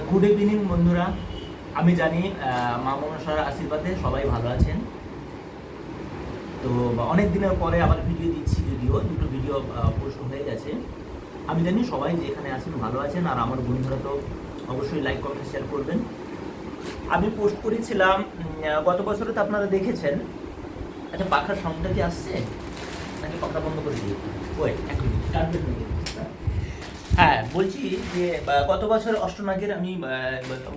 Good evening বন্ধুরা। আমি জানি মা মনসার আশীর্বাদে সবাই ভালো আছেন। তো অনেক দিনের পরে আবার ভিডিও দিচ্ছি, যদিও দুটো ভিডিও পোস্ট হয়ে গেছে। আমি জানি সবাই যেখানে আছেন ভালো আছেন, আর আমার বন্ধুরা তো অবশ্যই লাইক কমেন্ট শেয়ার করবেন। আমি পোস্ট করেছিলাম গত বছরে, তো আপনারা দেখেছেন। আচ্ছা, পাখার সাউন্ডটা কি আসছে নাকি পাখা বন্ধ করে দিয়ে? ওয়েট এক মিনিট, 4 মিনিট। হ্যাঁ, বলছি যে গত বছর অষ্টনাগের আমি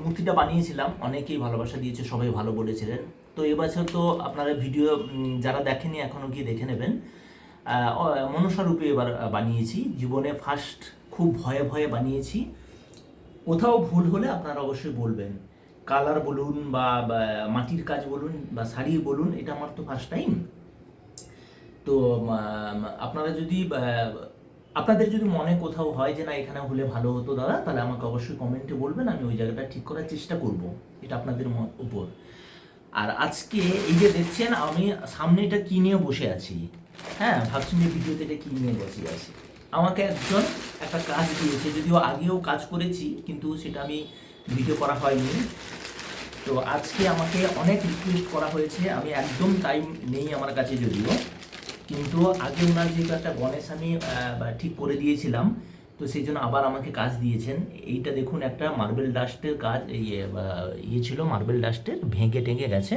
মূর্তিটা বানিয়েছিলাম, অনেকেই ভালোবাসা দিয়েছে, সবাই ভালো বলেছিলেন। তো এবছর তো আপনারা ভিডিও যারা দেখেনি এখনও গিয়ে দেখে নেবেন। মনসা রূপে এবার বানিয়েছি, জীবনে ফার্স্ট। খুব ভয়ে ভয়ে বানিয়েছি। কোথাও ভুল হলে আপনারা অবশ্যই বলবেন। কালার বলুন বা মাটির কাজ বলুন বা শাড়ি বলুন, এটা আমার তো ফার্স্ট টাইম। তো আপনারা যদি আপনাদের যদি মনে কোথাও হয় যে না এখানে হলে ভালো হতো দাদা, তাহলে আমাকে অবশ্যই কমেন্টে বলবেন, আমি ওই জায়গাটা ঠিক করার চেষ্টা করব। এটা আপনাদের উপর। আর আজকে এই যে দেখছেন আমি সামনে এটা কী নিয়ে বসে আছি, হ্যাঁ, ভাবছেন যে ভিডিওতে এটা কী নিয়ে বসে আছি। আমাকে একজন একটা কাজ দিয়েছে, যদিও আগেও কাজ করেছি কিন্তু সেটা আমি ভিডিও করা হয়নি। তো আজকে আমাকে অনেক রিকোয়েস্ট করা হয়েছে, আমি একদম টাইম নেই আমার কাছে যদিও, কিন্তু আগে ওনার যেহেতু একটা গণেশ আমি ঠিক করে দিয়েছিলাম, তো সেই জন্য আবার আমাকে কাজ দিয়েছেন। এইটা দেখুন, একটা মার্বেল ডাস্টের কাজ, ইয়ে ছিল মার্বেল ডাস্টের, ভেঙে টেঙে গেছে,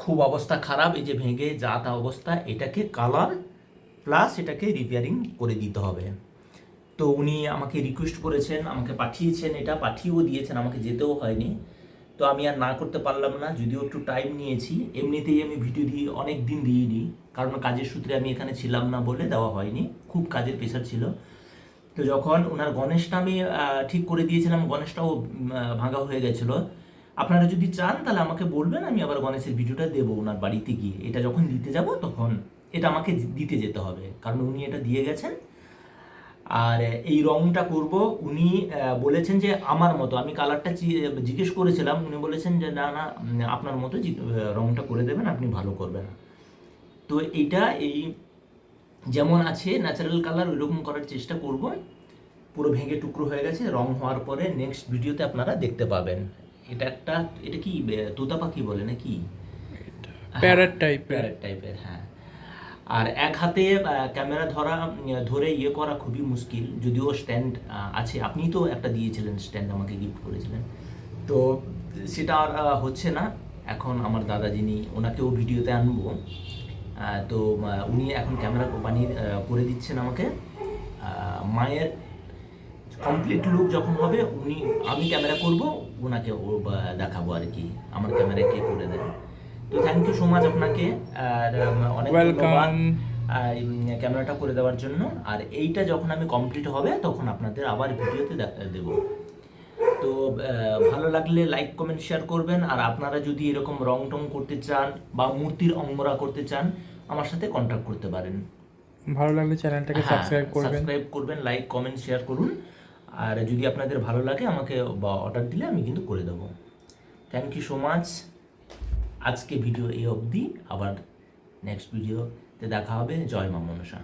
খুব অবস্থা খারাপ। এই যে ভেঙে যা তা অবস্থা, এটাকে কালার প্লাস এটাকে রিপেয়ারিং করে দিতে হবে। তো উনি আমাকে রিকোয়েস্ট করেছেন, আমাকে পাঠিয়েছেন, এটা পাঠিয়েও দিয়েছেন, আমাকে যেতেও হয়নি। তো আমি আর না করতে পারলাম না, যদিও একটু টাইম নিয়েছি। এমনিতেই আমি ভিডিও দিয়ে অনেক দিন দিইনি, কারণ কাজের সূত্রে আমি এখানে ছিলাম না বলে দেওয়া হয়নি, খুব কাজের প্রেশার ছিল। তো যখন ওনার গণেশটা আমি ঠিক করে দিয়েছিলাম, গণেশটাও ভাঙা হয়ে গেছিলো। আপনারা যদি চান তাহলে আমাকে বলবেন, আমি আবার গণেশের ভিডিওটা দেবো ওনার বাড়িতে গিয়ে। এটা যখন দিতে যাব তখন এটা আমাকে দিতে যেতে হবে, কারণ উনি এটা দিয়ে গেছেন। আর এই রংটা করব, উনি বলেছেন যে আমার মতো, আমি কালারটা জিজ্ঞেস করেছিলাম, উনি বলেছেন যে না না, আপনার মতো রংটা করে দেবেন, আপনি ভালো করবেন। তো এইটা এই যেমন আছে ন্যাচারাল কালার ওইরকম করার চেষ্টা করব। পুরো ভেঙে টুকরো হয়ে গেছে, রং হওয়ার পরে নেক্সট ভিডিওতে আপনারা দেখতে পাবেন। এটা কি তোতা পাখি বলে নাকি? প্যারট টাইপের, হ্যাঁ। আর এক হাতে ক্যামেরা ধরে ইয়ে করা খুবই মুশকিল, যদিও স্ট্যান্ড আছে, আপনি তো একটা দিয়েছিলেন স্ট্যান্ড, আমাকে গিফট করেছিলেন। তো সেটা আর হচ্ছে না। এখন আমার দাদা যিনি, ওনাকেও ভিডিওতে আনবো। তো উনি এখন ক্যামেরা বানিয়ে করে দিচ্ছেন আমাকে। মায়ের কমপ্লিট লুক যখন হবে, আমি ক্যামেরা করব, ওনাকে দেখাবো আর কি, আমার ক্যামেরা কে করে দেয়। তো থ্যাংক ইউ সো মাচ আপনাকে, আর অনেক ধন্যবাদ ক্যামেরাটা করে দেওয়ার জন্য। আর এইটা যখন আমি কমপ্লিট হবে তখন আপনাদের আবার ভিডিওতে দেব। তো ভালো লাগলে লাইক কমেন্ট শেয়ার করবেন। আর আপনারা যদি এরকম রং টং করতে চান বা মূর্তির অঙ্গরা করতে চান, আমার সাথে কন্ট্যাক্ট করতে পারেন। ভালো লাগলে চ্যানেলটাকে সাবস্ক্রাইব করবেন, লাইক কমেন্ট শেয়ার করুন। আর যদি আপনাদের ভালো লাগে আমাকে অর্ডার দিলে আমি কিন্তু করে দেবো। Thank you so much. আজকে ভিডিও এই অবধি, আবার নেক্সট ভিডিওতে দেখা হবে। জয় মা মনসা।